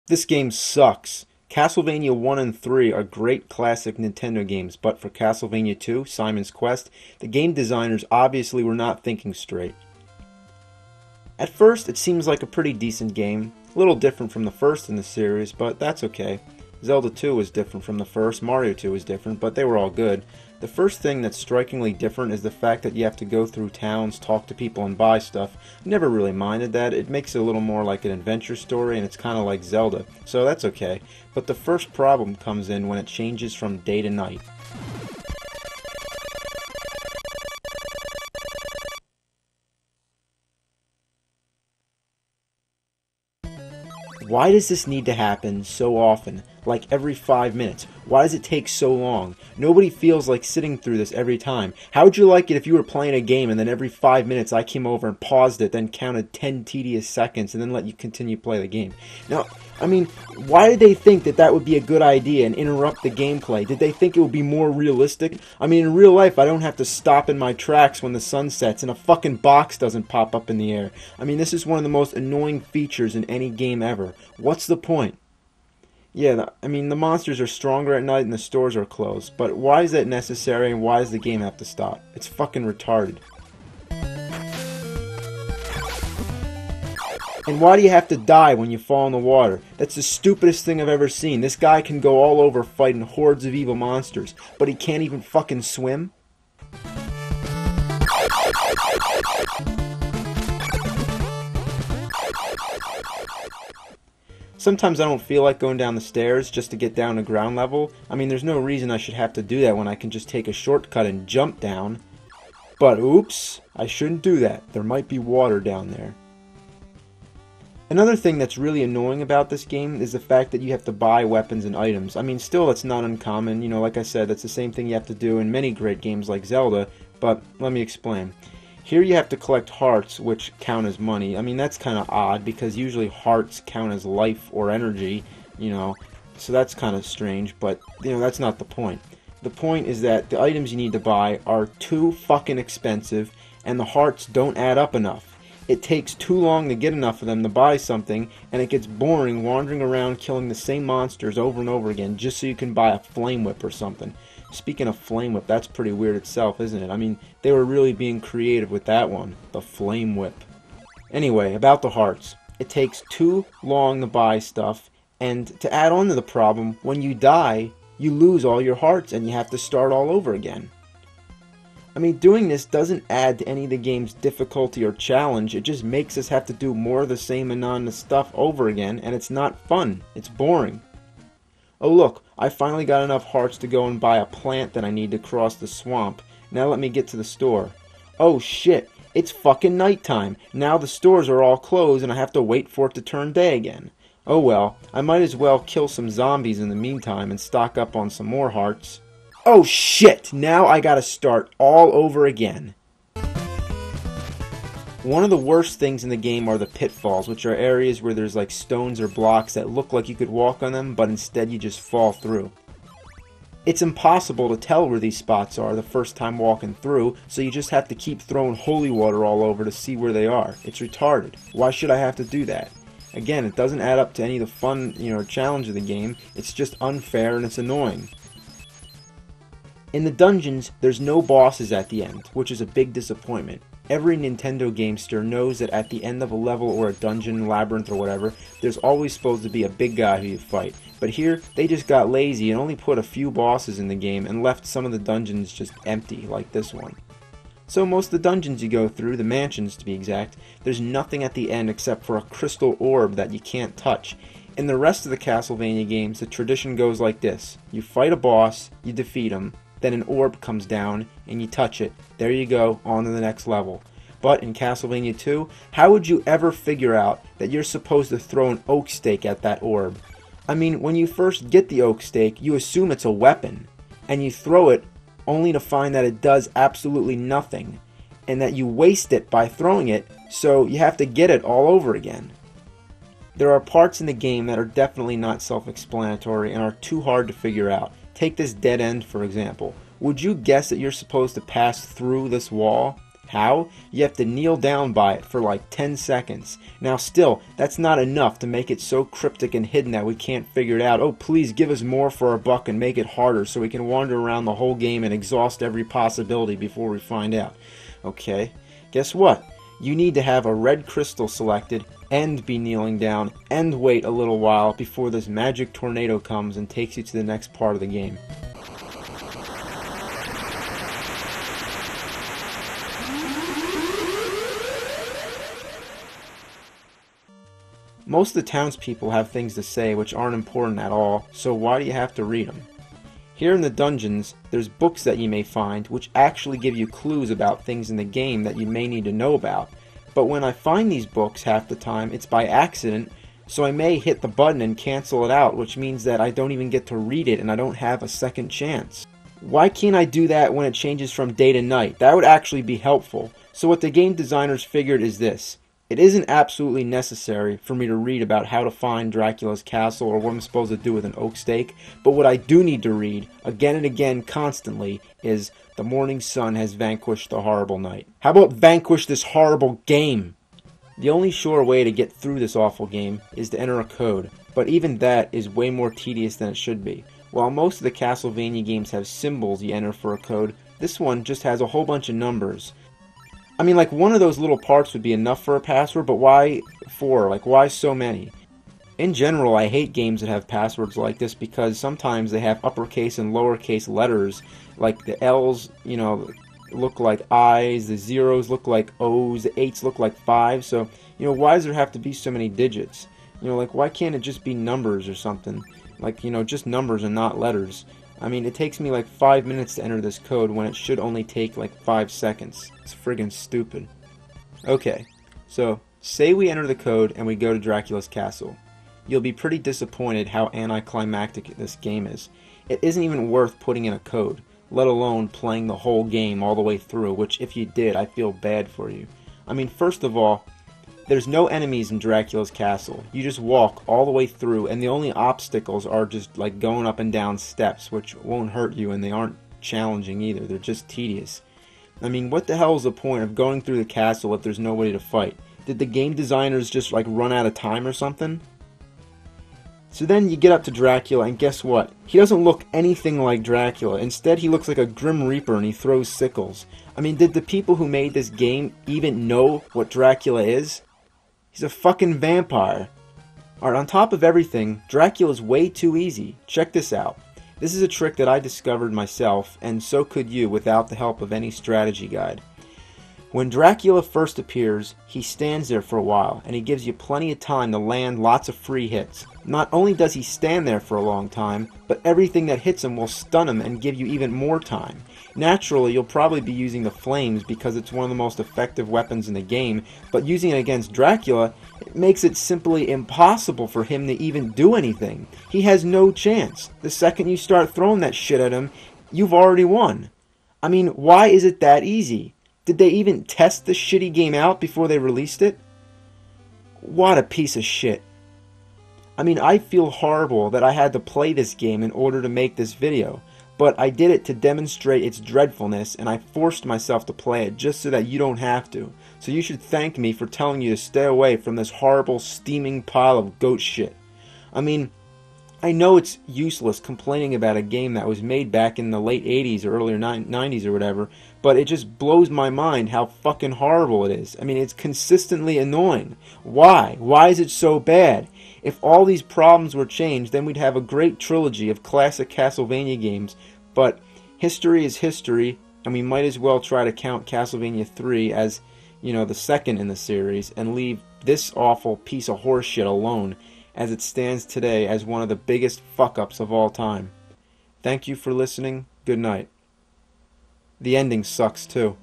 This game sucks. Castlevania 1 and 3 are great classic Nintendo games, but for Castlevania 2, Simon's Quest, the game designers obviously were not thinking straight. At first, it seems like a pretty decent game, a little different from the first in the series, but that's okay. Zelda 2 was different from the first, Mario 2 was different, but they were all good. The first thing that's strikingly different is the fact that you have to go through towns, talk to people, and buy stuff. Never really minded that. It makes it a little more like an adventure story, and it's kind of like Zelda, so that's okay. But the first problem comes in when it changes from day to night. Why does this need to happen so often? Like every 5 minutes? Why does it take so long? Nobody feels like sitting through this every time. How would you like it if you were playing a game and then every 5 minutes I came over and paused it, then counted 10 tedious seconds and then let you continue to play the game? Now, I mean, why did they think that that would be a good idea and interrupt the gameplay? Did they think it would be more realistic? I mean, in real life, I don't have to stop in my tracks when the sun sets and a fucking box doesn't pop up in the air. I mean, this is one of the most annoying features in any game ever. What's the point? Yeah, I mean, the monsters are stronger at night and the stores are closed, but why is that necessary and why does the game have to stop? It's fucking retarded. And why do you have to die when you fall in the water? That's the stupidest thing I've ever seen. This guy can go all over fighting hordes of evil monsters, but he can't even fucking swim? Sometimes I don't feel like going down the stairs just to get down to ground level. I mean, there's no reason I should have to do that when I can just take a shortcut and jump down. But oops, I shouldn't do that. There might be water down there. Another thing that's really annoying about this game is the fact that you have to buy weapons and items. I mean, still, that's not uncommon. You know, like I said, that's the same thing you have to do in many great games like Zelda, but let me explain. Here you have to collect hearts, which count as money. I mean, that's kind of odd, because usually hearts count as life or energy, you know, so that's kind of strange, but, you know, that's not the point. The point is that the items you need to buy are too fucking expensive, and the hearts don't add up enough. It takes too long to get enough of them to buy something, and it gets boring wandering around killing the same monsters over and over again just so you can buy a flame whip or something. Speaking of flame whip, that's pretty weird itself, isn't it? I mean, they were really being creative with that one. The flame whip. Anyway, about the hearts. It takes too long to buy stuff, and to add on to the problem, when you die, you lose all your hearts and you have to start all over again. I mean, doing this doesn't add to any of the game's difficulty or challenge, it just makes us have to do more of the same monotonous stuff over again, and it's not fun. It's boring. Oh look, I finally got enough hearts to go and buy a plant that I need to cross the swamp. Now let me get to the store. Oh shit, it's fucking nighttime. Now the stores are all closed and I have to wait for it to turn day again. Oh well, I might as well kill some zombies in the meantime and stock up on some more hearts. Oh shit, now I gotta start all over again. One of the worst things in the game are the pitfalls, which are areas where there's like stones or blocks that look like you could walk on them, but instead you just fall through. It's impossible to tell where these spots are the first time walking through, so you just have to keep throwing holy water all over to see where they are. It's retarded. Why should I have to do that? Again, it doesn't add up to any of the fun, challenge of the game. It's just unfair and it's annoying. In the dungeons, there's no bosses at the end, which is a big disappointment. Every Nintendo gamester knows that at the end of a level or a dungeon, labyrinth or whatever, there's always supposed to be a big guy who you fight. But here, they just got lazy and only put a few bosses in the game and left some of the dungeons just empty, like this one. So most of the dungeons you go through, the mansions to be exact, there's nothing at the end except for a crystal orb that you can't touch. In the rest of the Castlevania games, the tradition goes like this. You fight a boss, you defeat him, then an orb comes down, and you touch it. There you go, on to the next level. But in Castlevania II, how would you ever figure out that you're supposed to throw an oak stake at that orb? I mean, when you first get the oak stake, you assume it's a weapon, and you throw it only to find that it does absolutely nothing, and that you waste it by throwing it, so you have to get it all over again. There are parts in the game that are definitely not self-explanatory and are too hard to figure out. Take this dead end, for example. Would you guess that you're supposed to pass through this wall? How? You have to kneel down by it for like 10 seconds. Now still, that's not enough to make it so cryptic and hidden that we can't figure it out. Oh, please give us more for our buck and make it harder so we can wander around the whole game and exhaust every possibility before we find out. Okay, guess what? You need to have a red crystal selected and be kneeling down and wait a little while before this magic tornado comes and takes you to the next part of the game. Most of the townspeople have things to say which aren't important at all, so why do you have to read them? Here in the dungeons, there's books that you may find which actually give you clues about things in the game that you may need to know about, but when I find these books half the time, it's by accident, so I may hit the button and cancel it out, which means that I don't even get to read it and I don't have a second chance. Why can't I do that when it changes from day to night? That would actually be helpful. So what the game designers figured is this. It isn't absolutely necessary for me to read about how to find Dracula's castle or what I'm supposed to do with an oak stake, but what I do need to read, again and again constantly, is the morning sun has vanquished the horrible night. How about vanquish this horrible game? The only sure way to get through this awful game is to enter a code, but even that is way more tedious than it should be. While most of the Castlevania games have symbols you enter for a code, this one just has a whole bunch of numbers. I mean, like, one of those little parts would be enough for a password, but why 4? Like, why so many? In general, I hate games that have passwords like this because sometimes they have uppercase and lowercase letters. Like, the L's, you know, look like I's, the zeros look like O's, the 8's look like 5's. So, you know, why does there have to be so many digits? You know, like, why can't it just be numbers or something? Like, you know, just numbers and not letters. I mean, it takes me like 5 minutes to enter this code when it should only take like 5 seconds. It's friggin' stupid. Okay, so say we enter the code and we go to Dracula's castle. You'll be pretty disappointed how anticlimactic this game is. It isn't even worth putting in a code, let alone playing the whole game all the way through, which if you did, I feel bad for you. I mean, first of all, there's no enemies in Dracula's castle. You just walk all the way through, and the only obstacles are just like going up and down steps, which won't hurt you, and they aren't challenging either. They're just tedious. I mean, what the hell is the point of going through the castle if there's nobody to fight? Did the game designers just like run out of time or something? So then you get up to Dracula, and guess what? He doesn't look anything like Dracula. Instead, he looks like a Grim Reaper, and he throws sickles. I mean, did the people who made this game even know what Dracula is? He's a fucking vampire. Alright, on top of everything, Dracula's way too easy. Check this out. This is a trick that I discovered myself, and so could you without the help of any strategy guide. When Dracula first appears, he stands there for a while, and he gives you plenty of time to land lots of free hits. Not only does he stand there for a long time, but everything that hits him will stun him and give you even more time. Naturally, you'll probably be using the flames because it's one of the most effective weapons in the game, but using it against Dracula, it makes it simply impossible for him to even do anything. He has no chance. The second you start throwing that shit at him, you've already won. I mean, why is it that easy? Did they even test the shitty game out before they released it? What a piece of shit. I mean, I feel horrible that I had to play this game in order to make this video, but I did it to demonstrate its dreadfulness, and I forced myself to play it just so that you don't have to. So you should thank me for telling you to stay away from this horrible, steaming pile of goat shit. I mean, I know it's useless complaining about a game that was made back in the late 80s or earlier 90s or whatever, but it just blows my mind how fucking horrible it is. I mean, it's consistently annoying. Why? Why is it so bad? If all these problems were changed, then we'd have a great trilogy of classic Castlevania games, but history is history, and we might as well try to count Castlevania III as, you know, the second in the series, and leave this awful piece of horse shit alone, as it stands today as one of the biggest fuck-ups of all time. Thank you for listening. Good night. The ending sucks too.